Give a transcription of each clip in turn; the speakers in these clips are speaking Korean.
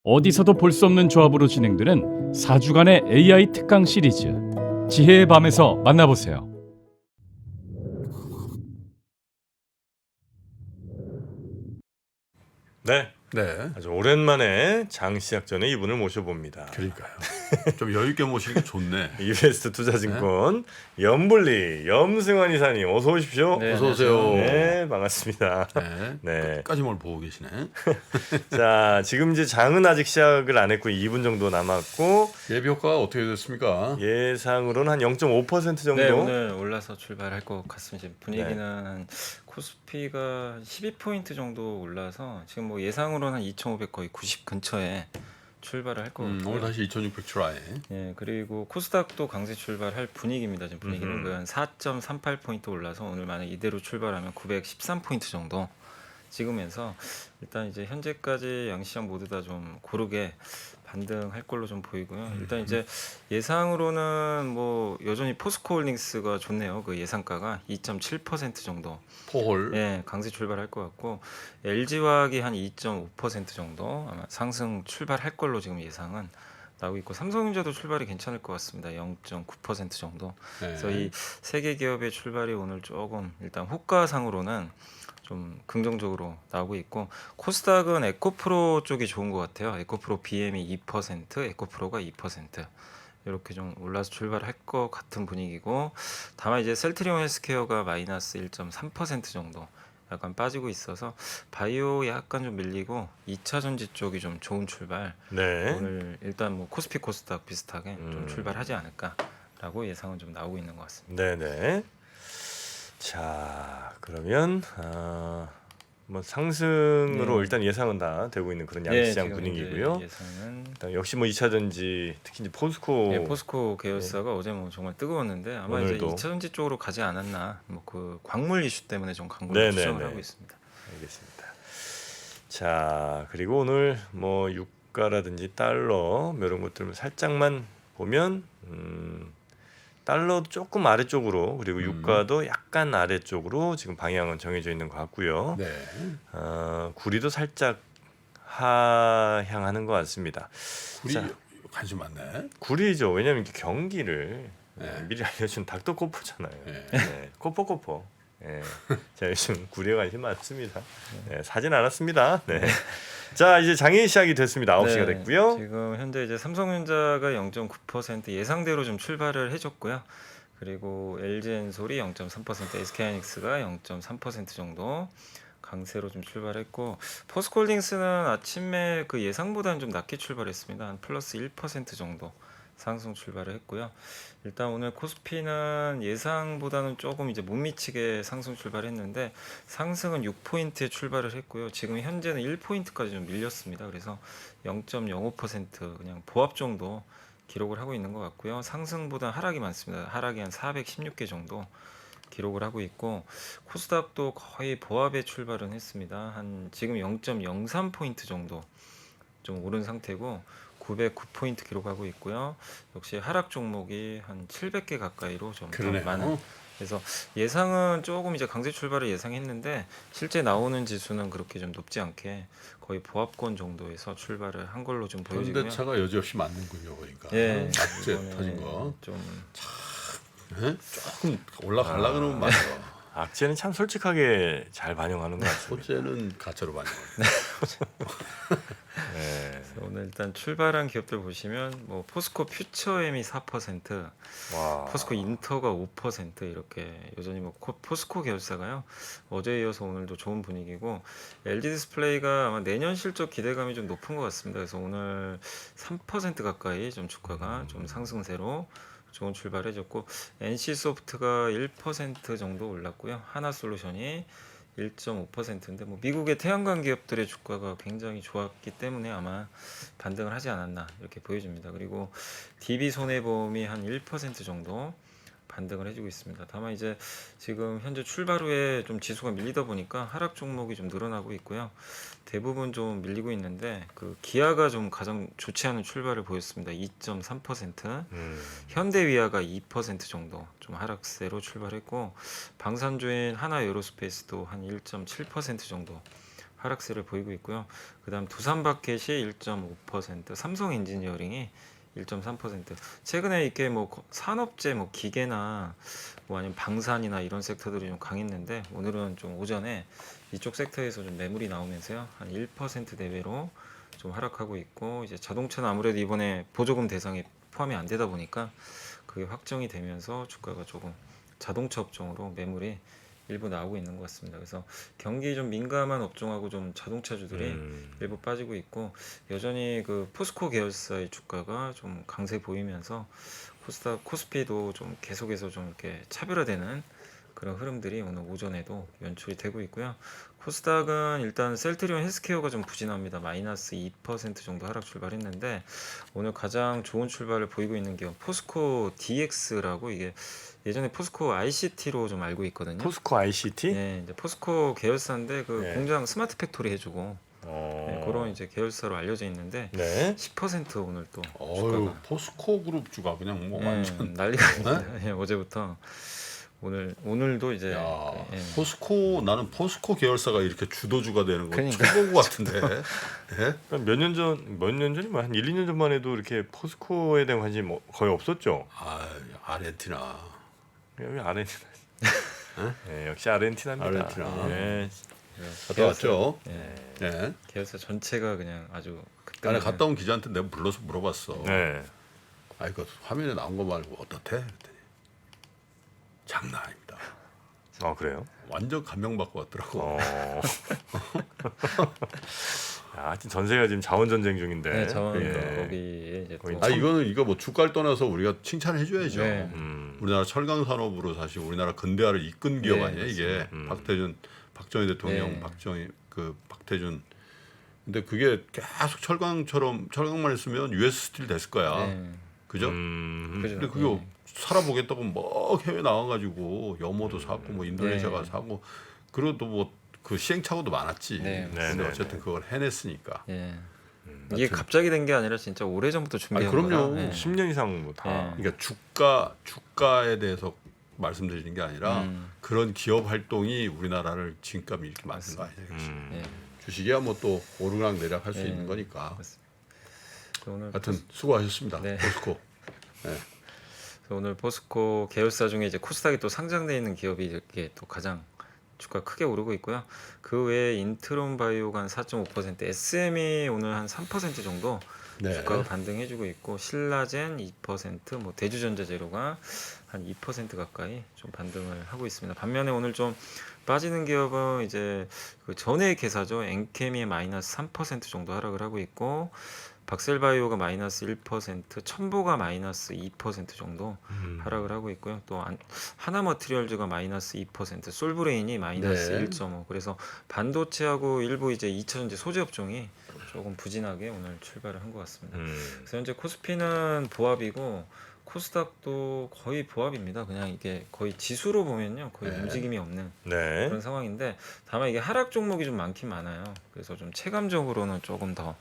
어디서도 볼 수 없는 조합으로 진행되는 4주간의 AI 특강 시리즈 지혜의 밤에서 만나보세요. 네, 네. 아주 오랜만에 장 시작 전에 이분을 모셔봅니다. 그러니까요. 좀 여유 있게 모시는 게 좋네. 이베스트 투자증권 염블리 염승환 이사님 어서 오십시오. 네, 어서 오세요. 네, 반갑습니다. 네. 네. 끝까지 뭘 보고 계시네. 자, 지금 이제 장은 아직 시작을 안 했고 2분 정도 남았고 예비 효과가 어떻게 됐습니까? 예상으로는 한 0.5% 정도. 네, 오늘 올라서 출발할 것 같습니다. 지금 분위기는 한 코스피가 12포인트 정도 올라서 지금 뭐 예상으로는 한 2,500 거의 90 근처에 출발을 할 것 같고요. 오늘 다시 2600 트라이. 예, 그리고 코스닥도 강세 출발할 분위기입니다. 지금 분위기는 거의 한 4.38포인트 올라서 오늘 만약 이대로 출발하면 913포인트 정도 찍으면서 일단 이제 현재까지 양시장 모두 다 좀 고르게 반등할 걸로 좀 보이고요. 일단 이제 예상으로는 뭐 여전히 포스코홀딩스가 좋네요. 그 예상가가 2.7% 정도. 포홀. 예, 강세 출발할 것 같고 LG화학이 한 2.5% 정도 아마 상승 출발할 걸로 지금 예상은 나오고 있고 삼성전자도 출발이 괜찮을 것 같습니다. 0.9% 정도. 네. 그래서 이 세 개 기업의 출발이 오늘 조금 일단 호가상으로는 좀 긍정적으로 나오고 있고 코스닥은 에코프로 쪽이 좋은 것 같아요. 에코프로 BM이 2%, 에코프로가 2%. 이렇게 좀 올라서 출발할 것 같은 분위기고 다만 이제 셀트리온 헬스케어가 마이너스 1.3% 정도 약간 빠지고 있어서 바이오 약간 좀 밀리고 2차 전지 쪽이 좀 좋은 출발 네. 오늘 일단 뭐 코스피 코스닥 비슷하게 좀 출발하지 않을까라고 예상은 좀 나오고 있는 것 같습니다. 네, 네. 자, 그러면 뭐 상승으로 네. 일단 예상은 다 되고 있는 그런 네, 양시장 지금 분위기고요. 이제 예상은 일단 역시 뭐 2차 전지 특히 이제 포스코 네, 포스코 계열사가 어제 뭐 정말 뜨거웠는데 아마 오늘도. 이제 2차 전지 쪽으로 가지 않았나 뭐 그 광물 이슈 때문에 좀 네, 강보를 네, 추정을 네. 하고 있습니다. 알겠습니다. 자, 그리고 오늘 뭐 유가라든지 달러 뭐 이런 것들 살짝만 보면 달러도 조금 아래쪽으로 그리고 유가도 약간 아래쪽으로 지금 방향은 정해져 있는 것 같고요. 네. 구리도 살짝 하향하는 것 같습니다. 우리 자. 관심 많네. 구리죠. 왜냐하면 이렇게 경기를 네. 미리 알려준 닥터코퍼잖아요. 네. 네. 코퍼. 예. 자, 요즘 구리에 관심 많습니다. 네, 사진 않았습니다. 네. 자, 이제 장이 시작이 됐습니다. 9시가 네, 됐고요. 지금 현재 이제 삼성전자가 0.9% 예상대로 좀 출발을 해줬고요. 그리고 LG엔솔이 0.3%, SK하이닉스가 0.3% 정도 강세로 좀 출발했고 포스코홀딩스는 아침에 그 예상보다는 좀 낮게 출발했습니다. 한 플러스 1% 정도 상승 출발을 했고요. 일단 오늘 코스피는 예상보다는 조금 이제 못 미치게 상승 출발했는데 상승은 6포인트에 출발을 했고요. 지금 현재는 1포인트까지 좀 밀렸습니다. 그래서 0.05% 그냥 보합 정도 기록을 하고 있는 것 같고요. 상승보다 하락이 많습니다. 하락이 한 416개 정도 기록을 하고 있고 코스닥도 거의 보합에 출발은 했습니다. 한 지금 0.03포인트 정도 좀 오른 상태고 909포인트 기록하고 있고요. 역시 하락 종목이 한 700개 가까이로 좀 더 그러네요. 많은. 그래서 예상은 조금 이제 강세 출발을 예상했는데 실제 나오는 지수는 그렇게 좀 높지 않게 거의 보합권 정도에서 출발을 한 걸로 좀 보여지고요. 현대차가 여지없이 맞는군요, 보니까. 예, 악재 이번에 터진 거. 좀 네? 조금 올라가려 그러면 맞아. 악재는 참 솔직하게 잘 반영하는 것 같습니다. 소재는 가짜로 반영. 네. 오늘 일단 출발한 기업들 보시면 뭐 포스코 퓨처엠이 4%, 와. 포스코 인터가 5% 이렇게 여전히 뭐 포스코 계열사가요. 어제에 이어서 오늘도 좋은 분위기고 LG 디스플레이가 아마 내년 실적 기대감이 좀 높은 것 같습니다. 그래서 오늘 3% 가까이 좀 주가가 좀 상승세로 좋은 출발해줬고 NC소프트가 1% 정도 올랐고요. 하나솔루션이 1.5%인데 뭐 미국의 태양광 기업들의 주가가 굉장히 좋았기 때문에 아마 반등을 하지 않았나 이렇게 보여집니다. 그리고 DB손해보험이 한 1% 정도 반등을 해주고 있습니다. 다만 이제 지금 현재 출발 후에 좀 지수가 밀리다 보니까 하락 종목이 좀 늘어나고 있고요. 대부분 좀 밀리고 있는데 그 기아가 좀 가장 좋지 않은 출발을 보였습니다. 2.3%, 현대위아가 2% 정도 좀 하락세로 출발했고 방산주인 하나에어로스페이스도 한 1.7% 정도 하락세를 보이고 있고요. 그다음 두산바켓이 1.5%, 삼성 엔지니어링이 1.3%. 최근에 이렇게 뭐 산업재, 뭐 기계나 뭐 아니면 방산이나 이런 섹터들이 좀 강했는데 오늘은 좀 오전에 이쪽 섹터에서 좀 매물이 나오면서요 한 1% 내외로 좀 하락하고 있고 이제 자동차는 아무래도 이번에 보조금 대상에 포함이 안 되다 보니까 그게 확정이 되면서 주가가 조금 자동차 업종으로 매물이 일부 나오고 있는 것 같습니다. 그래서 경기 좀 민감한 업종하고 좀 자동차주들이 일부 빠지고 있고 여전히 그 포스코 계열사의 주가가 좀 강세 보이면서 코스닥 코스피도 좀 계속해서 좀 이렇게 차별화되는 그런 흐름들이 오늘 오전에도 연출이 되고 있고요. 코스닥은 일단 셀트리온 헬스케어가 좀 부진합니다. 마이너스 2% 정도 하락 출발했는데 오늘 가장 좋은 출발을 보이고 있는 기업 포스코 DX라고 이게 예전에 포스코 ICT로 좀 알고 있거든요. 포스코 ICT? 네, 이제 포스코 계열사인데 그 네. 공장 스마트 팩토리 해주고 네, 그런 이제 계열사로 알려져 있는데 네. 10% 오늘 또 어유 주가가 포스코 그룹 주가 그냥 뭐 네, 완전. 난리가 아닙니다. 예, 어제부터 오늘도 이제 야 예. 포스코 나는 포스코 계열사가 이렇게 주도주가 되는 거 그러니까. 처음 본 것 같은데. 예? 몇 년 전이 한 1, 2년 전만 해도 이렇게 포스코에 대한 관심이 뭐 거의 없었죠. 아 아르헨티나. 여기 아르헨티나. 네, 역시 아르헨티나입니다. 아르헨티나. 네. 갔다 왔죠. 예, 예. 계열사 전체가 그냥 아주 나는 그때는 갔다 온 기자한테 내가 불러서 물어봤어. 네. 아 이거 화면에 나온 거 말고 어떻대? 그랬더니 장난 아닙니다. 아 그래요? 완전 감명받고 왔더라고. 어. 야, 하여튼 전세가 지금 자원 전쟁 중인데. 네, 자원 예. 거기에 이제 거의 또 아 이거 뭐 주가를 떠나서 우리가 칭찬해 줘야죠. 네. 우리나라 철강 산업으로 사실 우리나라 근대화를 이끈 기업 네, 아니에요 이게. 박정희 대통령, 네. 박태준. 근데 그게 계속 철강만 했으면 US 스틸 됐을 거야. 네, 그죠? 그죠. 근데 그게 살아보겠다고 막 해외 나와가지고 염호도 사고 뭐 인도네시아가 네. 사고 그래도 뭐 그 시행착오도 많았지. 네, 근데 네, 어쨌든 그걸 해냈으니까. 예. 이게 갑자기 된 게 아니라 진짜 오래 전부터 준비한 그럼요. 거라. 예. 10년 이상 뭐 다. 네. 그러니까 주가에 대해서 말씀드리는 게 아니라 음. 그런 기업 활동이 우리나라를 지금까지 이렇게 만든 거 아니에요. 예. 주식이야 뭐 또 오르락 내리락 할 수 네. 있는 거니까. 그래서 오늘 하여튼 수고하셨습니다. 네. 포스코. 그래서 오늘 포스코 계열사 중에 이제 코스닥에 또 상장돼 있는 기업이 이렇게 또 가장 주가 크게 오르고 있고요. 그 외에 인트론 바이오가 한 4.5%, SM이 오늘 한 3% 정도 네. 주가가 반등해주고 있고 신라젠 2%, 뭐 대주전자재료가 한 2% 가까이 좀 반등을 하고 있습니다. 반면에 오늘 좀 빠지는 기업은 이제 그 전해 개사죠. 엔케미 마이너스 3% 정도 하락을 하고 있고 박셀바이오가 마이너스 1%, 첨보가 마이너스 2% 정도 하락을 하고 있고요. 또 하나머티리얼즈가 마이너스 2%, 솔브레인이 마이너스 네. 1.5. 그래서 반도체하고 일부 이제 2차전지 소재 업종이 조금 부진하게 오늘 출발을 한 것 같습니다. 그래서 현재 코스피는 보합이고 코스닥도 거의 보합입니다. 그냥 이게 거의 지수로 보면요, 거의 네. 움직임이 없는 네. 그런 상황인데 다만 이게 하락 종목이 좀 많긴 많아요. 그래서 좀 체감적으로는 조금 더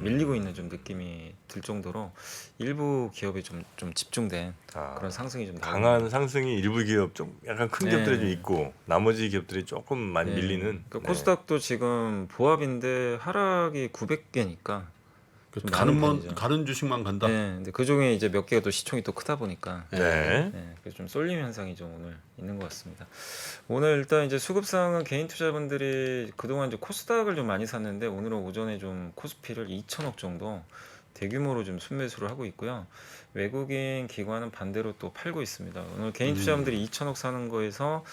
밀리고 있는 좀 느낌이 들 정도로 일부 기업이 좀 집중된 아, 그런 상승이 좀 나오고 강한 있는. 상승이 일부 기업 좀 약간 큰 네. 기업들이 좀 있고 나머지 기업들이 조금 많이 네. 밀리는. 그러니까 네. 코스닥도 지금 보합인데 하락이 900개니까 좀 많은 편이죠. 가는 주식만 간다. 네, 근데 그 중에 이제 몇 개가 또 시총이 또 크다 보니까 네. 네, 그래서 좀 쏠림 현상이 좀 오늘 있는 것 같습니다. 오늘 일단 이제 수급상은 개인 투자분들이 그동안 이제 코스닥을 좀 많이 샀는데 오늘은 오전에 좀 코스피를 2천억 정도 대규모로 좀 순매수를 하고 있고요. 외국인 기관은 반대로 또 팔고 있습니다. 오늘 개인 투자분들이 2천억 사는 거에서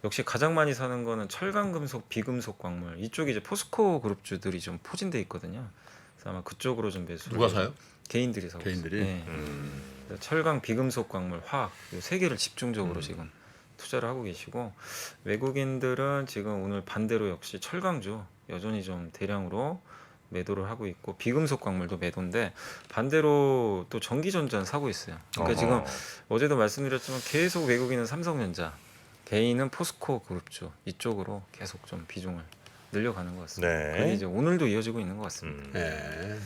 역시 가장 많이 사는 거는 철강금속, 비금속 광물 이쪽이 이제 포스코 그룹주들이 좀 포진돼 있거든요. 그래서 아마 그쪽으로 좀 매수를 누가 사요? 개인들이 사고 개인들이? 있어요. 네. 철강, 비금속, 광물, 화학 이 세 개를 집중적으로 지금 투자를 하고 계시고 외국인들은 지금 오늘 반대로 역시 철강주 여전히 좀 대량으로 매도를 하고 있고 비금속 광물도 매도인데 반대로 또 전기전자는 사고 있어요. 그러니까 지금 어제도 말씀드렸지만 계속 외국인은 삼성전자, 개인은 포스코 그룹주 이쪽으로 계속 좀 비중을 늘려가는 것 같습니다. 네. 그게 이제 오늘도 이어지고 있는 것 같습니다. 네.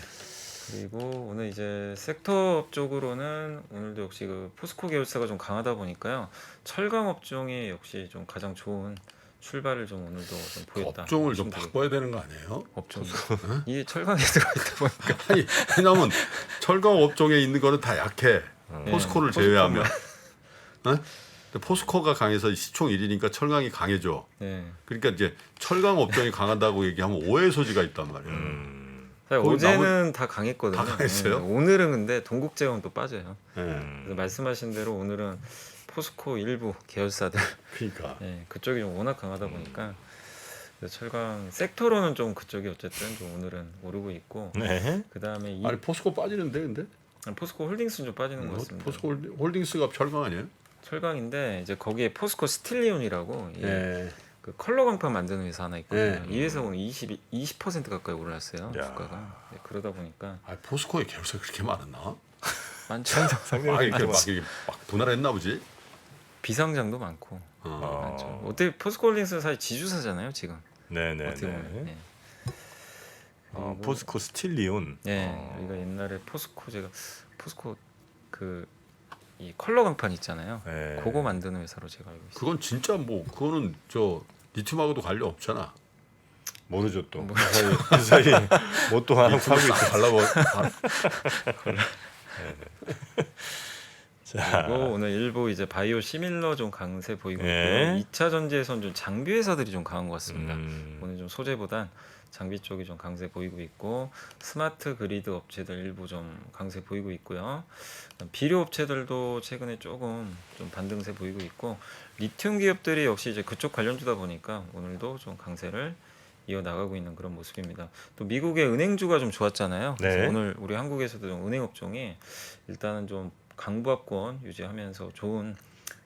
그리고 오늘 이제 섹터 쪽으로는 오늘도 역시 그 포스코 계열사가 좀 강하다 보니까요. 철강 업종이 역시 좀 가장 좋은 출발을 좀 오늘도 좀 보였다. 업종을 좀 말씀드리고. 바꿔야 되는 거 아니에요? 업종 이게 철강에 들어가 있다 보니까 아니 왜냐면 철강 업종에 있는 거는 다 약해. 포스코를 네, 제외하면. 어? 근데 포스코가 강해서 시총 1위니까 철강이 강해져. 네. 그러니까 이제 철강 업종이 강하다고 얘기하면 오해 소지가 있단 말이에요. 사실 거기 어제는 다 강했거든요. 다 강했어요? 오늘은 근데 동국제원 또 빠져요. 예. 그래서 말씀하신 대로 오늘은 포스코 일부 계열사들 그러니까 그쪽이 좀 워낙 강하다 보니까 그래서 철강 섹터로는 좀 그쪽이 어쨌든 좀 오늘은 오르고 있고 네. 그 다음에 아니 포스코 빠지는데 근데 포스코 홀딩스는 좀 빠지는 것 같습니다. 포스코 홀딩스가 철강 아니에요? 철강인데 이제 거기에 포스코 스틸리온이라고 예. 그 컬러 강판 만드는 회사 하나 있거든요. 네. 이 회사 오늘 20% 가까이 올랐어요. 야. 주가가. 네, 그러다 보니까 아 포스코에 계열사 그렇게 많았나? 많죠. 아 이렇게 막 분할했나 보지. 비상장도 많고 많죠. 어떻게 포스코홀딩스는 사실 지주사잖아요 지금. 네네네. 어떻게 보면. 네. 그리고 포스코 스틸리온. 여기가 옛날에 포스코 그 이 컬러 강판 있잖아요. 네. 그거 만드는 회사로 제가 알고 있어요. 그건 진짜 뭐 그거는 저 리튬하고도 관련 없잖아. 모르죠 또. 그 사이 뭐 또 하나 사고 있어. 발라버. 자, 그리고 오늘 일부 이제 바이오 시밀러 좀 강세 보이고 네. 있고요. 2차 전지에선 좀 장비 회사들이 좀 강한 것 같습니다. 음. 오늘 좀 소재보단 장비 쪽이 좀 강세 보이고 있고 스마트 그리드 업체들 일부 좀 강세 보이고 있고요. 비료 업체들도 최근에 조금 좀 반등세 보이고 있고 리튬 기업들이 역시 이제 그쪽 관련주다 보니까 오늘도 좀 강세를 이어 나가고 있는 그런 모습입니다. 또 미국의 은행주가 좀 좋았잖아요. 그래서 네. 오늘 우리 한국에서도 좀 은행 업종이 일단은 좀 강부합권 유지하면서 좋은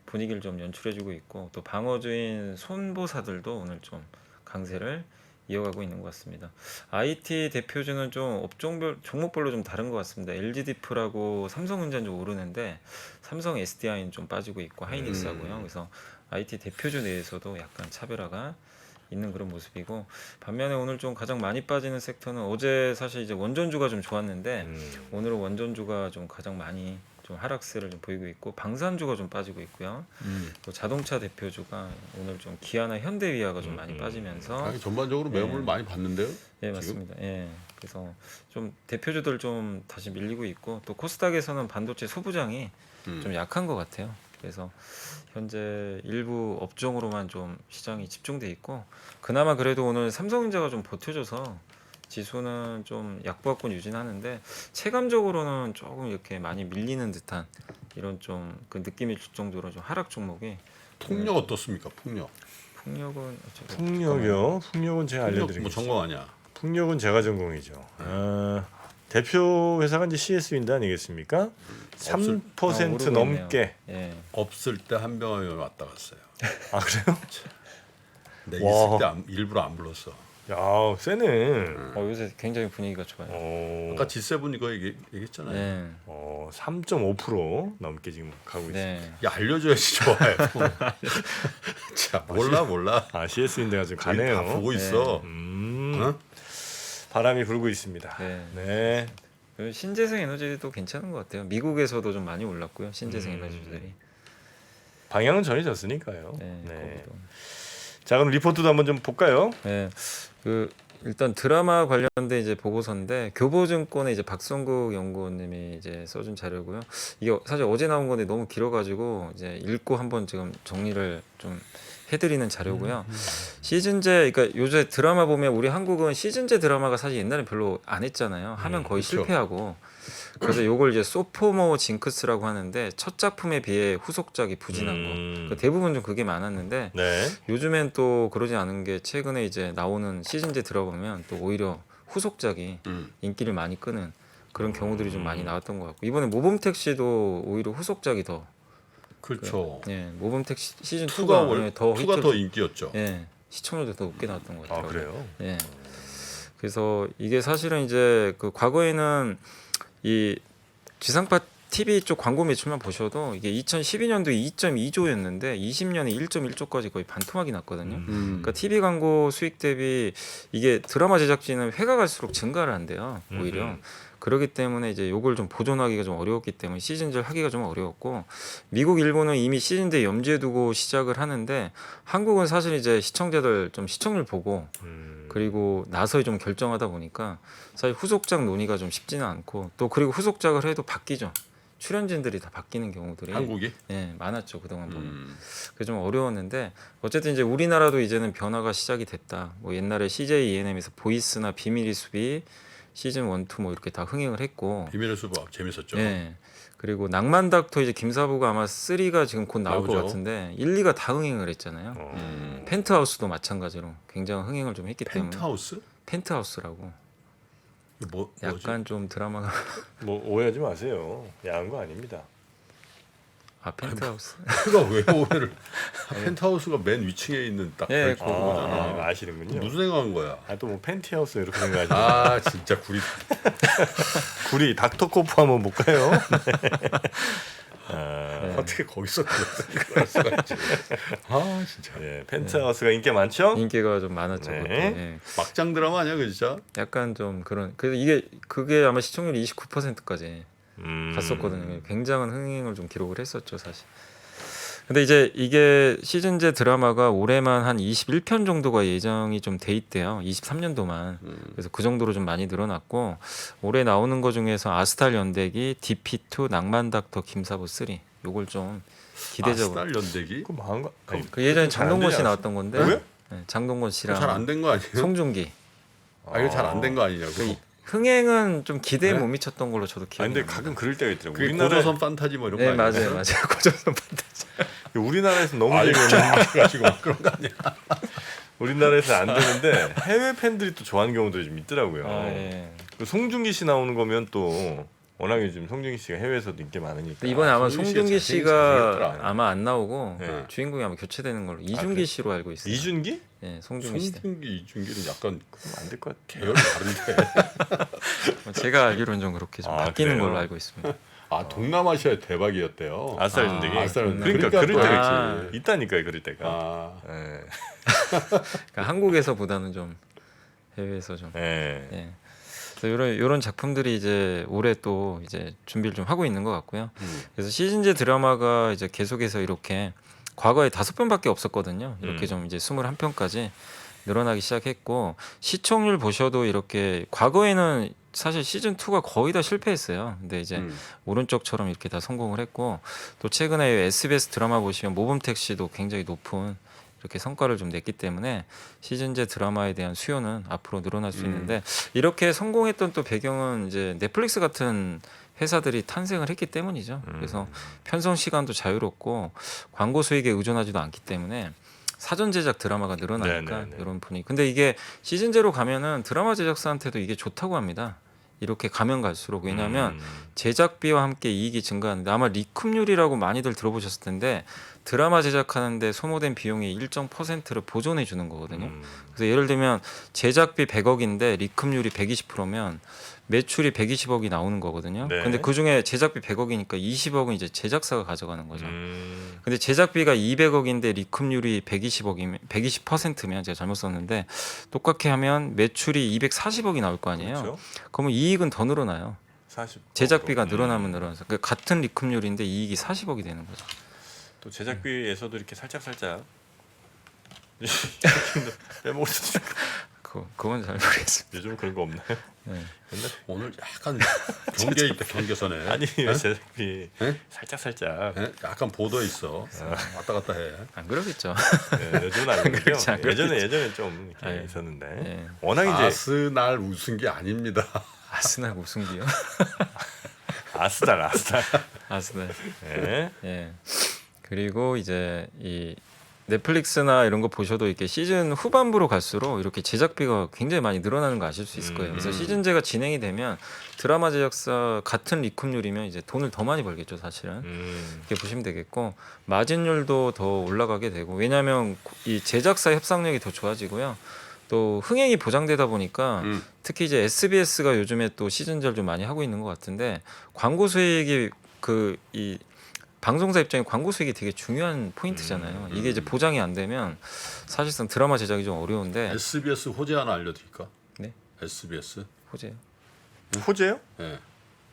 분위기를 좀 연출해주고 있고 또 방어주인 손보사들도 오늘 좀 강세를 이어가고 있는 것 같습니다. IT 대표주는 좀 업종별 종목별로 좀 다른 것 같습니다. LG디프라고 삼성전자 좀 오르는데 삼성 SDI는 좀 빠지고 있고 하이닉스하고요. 그래서 IT 대표주 내에서도 약간 차별화가 있는 그런 모습이고 반면에 오늘 좀 가장 많이 빠지는 섹터는 어제 사실 이제 원전주가 좀 좋았는데 오늘은 원전주가 좀 가장 많이 좀 하락세를 좀 보이고 있고 방산주가 좀 빠지고 있고요. 또 자동차 대표주가 오늘 좀 기아나 현대위아가 좀 많이 빠지면서 아니, 전반적으로 매물을 많이 봤는데요. 예 맞습니다. 예 그래서 좀 대표주들 좀 다시 밀리고 있고 또 코스닥에서는 반도체 소부장이 좀 약한 것 같아요. 그래서 현재 일부 업종으로만 좀 시장이 집중돼 있고 그나마 그래도 오늘 삼성전자가 좀 버텨줘서 지수는 좀 약보합권 유지하는데 체감적으로는 조금 이렇게 많이 밀리는 듯한 이런 좀 그 느낌이 줄 정도로 좀 하락 종목이 폭력 어떻습니까? 폭력. 풍력은 어차피 풍력이요. 풍력은 제가 폭력 알려드리겠습니다. 뭐 전공 아니야. 풍력은 제가 전공이죠. 대표 회사가 이제 CS인데 아니겠습니까? 3% 오르고 넘게. 있네요. 예. 없을 때 한병화면 왔다 갔어요. 아 그래요? 근데 와. 있을 때 일부러 안 불렀어. 야 세네. 요새 굉장히 분위기가 좋아요. 아까 G7 이거 얘기했잖아요. 네. 3.5% 넘게 지금 가고 있습니다. 네. 야 알려줘야지 좋아요. 자 몰라. 아 CS인데가 지금 저희 가네요. 다 보고 있어. 어? 바람이 불고 있습니다. 네. 네. 그리고 신재생 에너지도 괜찮은 것 같아요. 미국에서도 좀 많이 올랐고요. 신재생 에너지들이. 방향은 정해졌으니까요. 네. 네. 거기도. 자 그럼 리포트도 한번 좀 볼까요? 네. 그 일단 드라마 관련된 이제 보고서인데 교보증권의 이제 박성국 연구원님이 이제 써준 자료고요. 이게 사실 어제 나온 건데 너무 길어가지고 이제 읽고 한번 지금 정리를 좀 해드리는 자료고요. 시즌제, 그러니까 요새 드라마 보면 우리 한국은 시즌제 드라마가 사실 옛날에 별로 안 했잖아요. 하면 거의 그렇죠. 실패하고. 그래서 요걸 이제 소포모 징크스라고 하는데 첫 작품에 비해 후속작이 부진한 거. 그러니까 대부분 좀 그게 많았는데 네. 요즘엔 또 그러지 않은 게 최근에 이제 나오는 시즌제 들어보면 또 오히려 후속작이 인기를 많이 끄는 그런 경우들이 좀 많이 나왔던 것 같고 이번에 모범택시도 오히려 후속작이 더 그렇죠. 예, 모범택시 시즌 2가 2가 더 투가 더 인기였죠. 예, 시청률도 더 높게 나왔던 것 같아요. 아 그래요? 예. 그래서 이게 사실은 이제 그 과거에는 이 지상파 TV 쪽 광고 매출만 보셔도 이게 2012년도에 2.2조였는데 20년에 1.1조까지 거의 반토막이 났거든요. 그러니까 TV 광고 수익 대비 이게 드라마 제작진은 회가 갈수록 증가를 한대요. 오히려. 그렇기 때문에 이제 요걸 좀 보존하기가 좀 어려웠기 때문에 시즌제를 하기가 좀 어려웠고 미국, 일본은 이미 시즌제 염두에 두고 시작을 하는데 한국은 사실 이제 시청자들 좀 시청률 보고 그리고 나서 좀 결정하다 보니까 사실 후속작 논의가 좀 쉽지는 않고 또 그리고 후속작을 해도 바뀌죠. 출연진들이 다 바뀌는 경우들이 한국이? 예, 많았죠 그동안 보면. 그게 좀 어려웠는데 어쨌든 이제 우리나라도 이제는 변화가 시작이 됐다. 뭐 옛날에 CJ ENM에서 보이스나 비밀의 숲이 시즌 1, 2 뭐 이렇게 다 흥행을 했고, 비밀의 수박 재밌었죠. 예. 그리고 낭만 닥터 이제 김사부가 아마 3가 지금 곧 나올 것 나오죠. 같은데 1, 2가 다 흥행을 했잖아요. 펜트하우스도 마찬가지로 굉장히 흥행을 좀 했기 때문에 펜트하우스? 펜트하우스라고 이거 뭐지? 약간 좀 드라마가 뭐 오해하지 마세요. 야한 거 아닙니다. 아 펜트하우스. 그가 왜 오해를? 펜트하우스가 맨 위층에 있는 딱 예, 그 거잖아. 아시는군요. 무슨 생각한 거야? 또 뭐 팬티하우스 이렇게 생각하시는 아 진짜 구리. 구리 닥터코프 한번 볼까요? 어떻게 거기서 그런 생각을 할 수가 있지? 아 진짜. 네, 펜트하우스가 인기 많죠? 인기가 좀 많았죠. 네. 그것도. 예. 막장 드라마 아니야, 그 진짜? 약간 좀 그런 그래서 그게 아마 시청률이 29%까지 갔었거든요. 굉장한 흥행을 좀 기록을 했었죠, 사실. 근데 이제 이게 시즌제 드라마가 올해만 한 21편 정도가 예정이 좀 돼 있대요. 23년도만. 그래서 그 정도로 좀 많이 늘어났고 올해 나오는 거 중에서 아스탈 연대기, DP2, 낭만 닥터, 김사부 3 요걸 좀 기대적으로. 아스달 연대기? 그 망한 거. 아니, 그 예전에 잘안 장동건 씨 되지 나왔던 건데. 왜요? 네, 장동건 씨랑 잘 안 된 거 아니에요? 송중기. 아 이거 잘 안 된 거 아니냐고. 흥행은 좀 기대에 네? 못 미쳤던 걸로 저도 아니 기억이 근데 납니다. 가끔 그럴 때가 있더라고. 그게 우리나라 고조선 판타지 뭐 이런 네, 거 아니에요? 맞아요. 고조선 판타지. 우리나라에서 너무 아 이거 재미없는 가지고 막 그런 거 아니야? 우리나라에서 안 되는데 해외 팬들이 또 좋아하는 경우도 좀 있더라고요. 아, 예. 그 송중기 씨 나오는 거면 또 워낙에 지금 송중기 씨가 해외에서도 인기 많으니까. 근데 이번에 아마 송중기 송중기 씨가 씨가 잘생겼더라. 아마 안 나오고 네. 주인공이 아마 교체되는 걸로 이준기 그래? 씨로 알고 있어요. 이준기? 네, 송중기 씨. 송중기, 이준기는 약간 안 될 것 같아. 계열이 다른데. 제가 알기로는 좀 그렇게 좀 아, 바뀌는 그래요? 걸로 알고 있습니다. 아 동남아시아에 대박이었대요. 아스탈 아, 준대기. 아스탈 그러니까 그러니까 그럴 또 때가 알지. 있다니까요, 그럴 때가. 아 예. 그러니까 한국에서보다는 좀 해외에서 좀. 예. 예. 그래서 이런 작품들이 이제 올해 또 이제 준비를 좀 하고 있는 것 같고요. 그래서 시즌제 드라마가 이제 계속해서 이렇게 과거에 5편밖에 없었거든요. 이렇게 좀 이제 21편까지 늘어나기 시작했고 시청률 보셔도 이렇게 과거에는 사실 시즌 2가 거의 다 실패했어요. 근데 이제 오른쪽처럼 이렇게 다 성공을 했고 또 최근에 SBS 드라마 보시면 모범택시도 굉장히 높은 이렇게 성과를 좀 냈기 때문에 시즌제 드라마에 대한 수요는 앞으로 늘어날 수 있는데 이렇게 성공했던 또 배경은 이제 넷플릭스 같은 회사들이 탄생을 했기 때문이죠. 그래서 편성 시간도 자유롭고 광고 수익에 의존하지도 않기 때문에 사전 제작 드라마가 늘어나니까 네네네. 이런 분위기. 근데 이게 시즌제로 가면은 드라마 제작사한테도 이게 좋다고 합니다. 이렇게 가면 갈수록 왜냐하면 제작비와 함께 이익이 증가하는데 아마 리쿰률이라고 많이들 들어보셨을 텐데 드라마 제작하는데 소모된 비용의 일정 퍼센트를 보존해 주는 거거든요. 그래서 예를 들면 제작비 100억인데 리쿰률이 120%면 매출이 120억이 나오는 거거든요. 네. 근데 그 중에 제작비 100억이니까 20억은 이제 제작사가 가져가는 거죠. 근데 제작비가 200억인데 리쿰률이 120억이면 120%면 제가 잘못 썼는데 똑같게 하면 매출이 240억이 나올 거 아니에요. 그렇죠. 그러면 이익은 더 늘어나요. 40. 제작비가 늘어나면 늘어나서 그러니까 같은 리쿰률인데 이익이 40억이 되는 거죠. 또 제작비에서도 이렇게 살짝 빼먹을 수도 있고. 그건 잘 모르겠습니다. 요즘 그런 거 없나요? 네. 옛날에 오늘 약간 경계 있다 경계선에. 아니 네? 제작비 네? 살짝. 네? 약간 보도 있어. 왔다 갔다 해. 안 그러겠죠. 네, 요즘은 안 그렇고요. 그렇지 않- 예전에 좀 이렇게 네. 있었는데 네. 워낙 이제 아스날 우승 게 아닙니다. 아스날 우승기요. 아스달. 아스날. 네. 예. 그리고 이제 이 넷플릭스나 이런 거 보셔도 이렇게 시즌 후반부로 갈수록 이렇게 제작비가 굉장히 많이 늘어나는 거 아실 수 있을 거예요. 그래서 시즌제가 진행이 되면 드라마 제작사 같은 리쿰률이면 이제 돈을 더 많이 벌겠죠, 사실은. 이렇게 보시면 되겠고 마진율도 더 올라가게 되고 왜냐하면 이 제작사 협상력이 더 좋아지고요. 또 흥행이 보장되다 보니까 특히 이제 SBS가 요즘에 또 시즌제를 좀 많이 하고 있는 것 같은데 광고 수익이 이 방송사 입장에 광고 수익이 되게 중요한 포인트잖아요. 이게 이제 보장이 안 되면 사실상 드라마 제작이 좀 어려운데 SBS 호재 하나 알려드릴까? 네? SBS 호재요. 호재요? 예.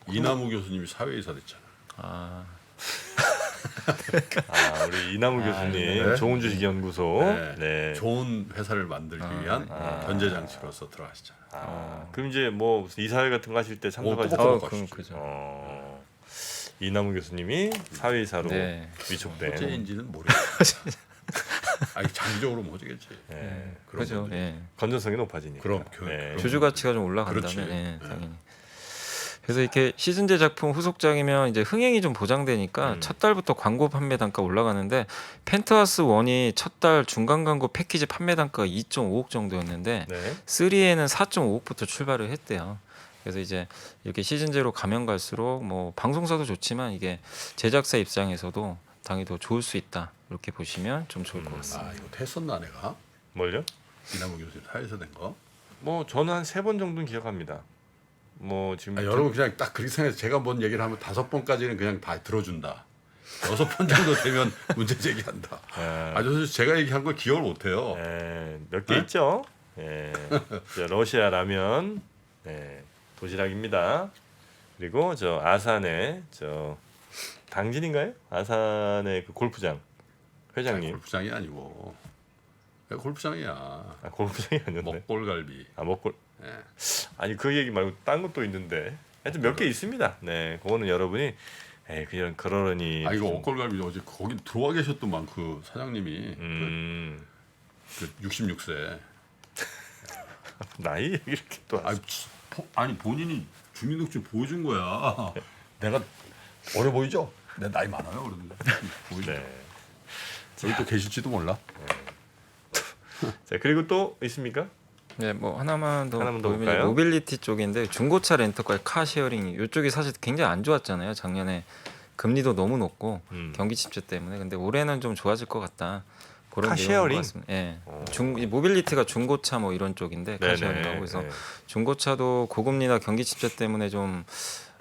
이남우 교수님이 사회이사 됐잖아. 아, 우리 이남우 교수님 네. 좋은 주식연구소. 네. 네. 좋은 회사를 만들기 위한 견제 장치로서 들어가시잖아. 그럼 이제 뭐 무슨 이사회 같은 거 하실 때 참석하시죠? 똑똑똑 그럼 하시죠. 그죠. 이남우 교수님이 사회이사로 네. 위촉된. 호재인지는 모르겠어. 아니 장기적으로 모르겠지. 네. 그런 그죠. 분들이. 예. 건전성이 높아지니까. 그럼 네. 주주 가치가 좀 올라간다면 그렇지. 예, 당연히. 그래서 이렇게 시즌제 작품 후속작이면 이제 흥행이 좀 보장되니까 첫 달부터 광고 판매 단가 올라가는데 펜트하우스 1이 첫 달 중간 광고 패키지 판매 단가가 2.5억 정도였는데 네. 3에는 4.5억부터 출발을 했대요. 그래서 이제 이렇게 시즌제로 가면 갈수록 뭐 방송사도 좋지만 이게 제작사 입장에서도 당연히 더 좋을 수 있다. 이렇게 보시면 좀 좋을 것 같습니다. 아 이거 했었나 내가? 뭘요? 이남우 교수님 사회에서 된 거? 뭐 저는 한 3번 정도는 기억합니다. 뭐 지금 여러분 그냥 딱 그렇게 생각해서 제가 뭔 얘기를 하면 5번까지는 그냥 다 들어준다. 6번 정도 되면 문제 제기한다. 아주 제가 얘기한 걸 기억을 못해요. 몇 개 네? 있죠. 저 러시아 라면, 도시락입니다. 그리고 저 아산의 저 당진인가요? 아산의 그 골프장 회장님. 골프장이 아니고 왜 골프장이야. 골프장이 아니었네. 먹골갈비. 먹골. 예. 아니 그 얘기 말고 딴 것도 있는데 하여튼 몇 개 있습니다. 네, 그거는 여러분이 그냥 그러려니. 아 이거 먹골갈비 어제 거기 들어와 계셨더만 그 사장님이 그 66세. 나이 얘기를 이렇게 또. 아니 본인이 주민등록증 보여준 거야. 내가 어려 보이죠? 내 나이 많아요, 그런데 보이죠? 네. 여기 또 계실지도 몰라. 자 그리고 또 있습니까? 네, 뭐 하나만 더 하나만 더 보면 볼까요? 모빌리티 쪽인데 중고차 렌터카 카쉐어링 이쪽이 사실 굉장히 안 좋았잖아요. 작년에 금리도 너무 높고 경기 침체 때문에 근데 올해는 좀 좋아질 것 같다. 그런 카쉐어링? 내용인 것 같습니다. 예. 이 모빌리티가 중고차 뭐 이런 쪽인데 카쉐어링하고 그래서 중고차도 고금리나 경기 침체 때문에 좀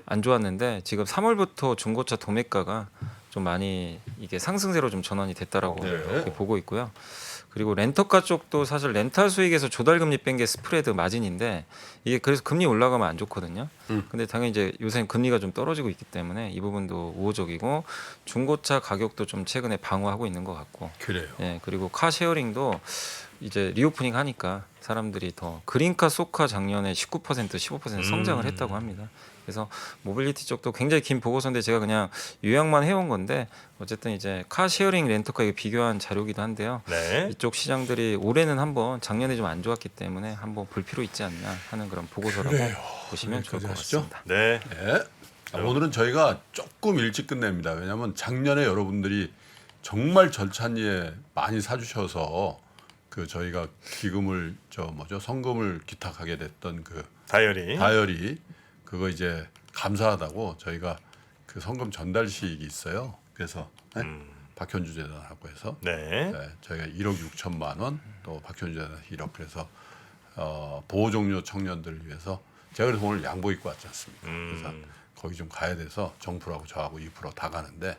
안 좋았는데 지금 3월부터 중고차 도매가가 좀 많이 이게 상승세로 좀 전환이 됐다라고 이렇게 보고 있고요. 그리고 렌터카 쪽도 사실 렌탈 수익에서 조달금리 뺀 게 스프레드 마진인데 이게 그래서 금리 올라가면 안 좋거든요. 근데 당연히 이제 요새 금리가 좀 떨어지고 있기 때문에 이 부분도 우호적이고 중고차 가격도 좀 최근에 방어하고 있는 것 같고. 그래요. 예, 그리고 카쉐어링도 이제 리오프닝 하니까 사람들이 더 그린카 소카 작년에 19% 15% 성장을 했다고 합니다. 그래서 모빌리티 쪽도 굉장히 긴 보고서인데 제가 그냥 요약만 해온 건데 어쨌든 이제 카쉐어링 렌터카 비교한 자료기도 한데요. 네. 이쪽 시장들이 올해는 한번 작년에 좀 안 좋았기 때문에 한번 볼 필요 있지 않나 하는 그런 보고서라고 보시면 좋을 것 하시죠? 같습니다. 네. 네. 오늘은 저희가 조금 일찍 끝냅니다. 왜냐하면 작년에 여러분들이 정말 절찬리에 많이 사주셔서 그 저희가 기금을 성금을 기탁하게 됐던 그 다이어리 그거 이제 감사하다고 저희가 그 성금 전달식이 있어요. 그래서 박현주 재단하고 해서 저희가 1억 6천만 원 또 박현주 재단 1억 그래서 보호 종료 청년들을 위해서 제가 그래서 오늘 양복 입고 왔지 않습니까? 그래서 거기 좀 가야 돼서 정프로하고 저하고 2% 다 가는데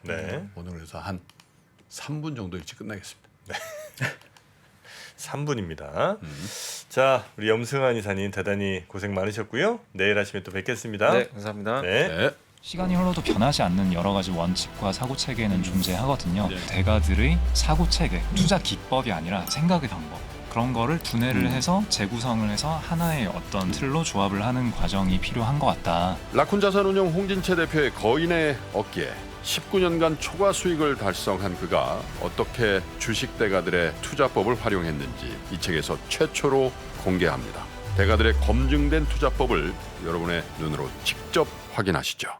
오늘 그래서 한 3분 정도 일찍 끝나겠습니다. 3분입니다. 자, 우리 염승환 이사님 대단히 고생 많으셨고요. 내일 아침에 또 뵙겠습니다. 네, 감사합니다. 네. 시간이 흘러도 변하지 않는 여러 가지 원칙과 사고 체계는 존재하거든요. 대가들의 사고 체계, 투자 기법이 아니라 생각의 방법. 그런 거를 분해를 해서 재구성을 해서 하나의 어떤 틀로 조합을 하는 과정이 필요한 것 같다. 라쿤 자산운용 홍진채 대표의 거인의 어깨 19년간 초과 수익을 달성한 그가 어떻게 주식 대가들의 투자법을 활용했는지 이 책에서 최초로 공개합니다. 대가들의 검증된 투자법을 여러분의 눈으로 직접 확인하시죠.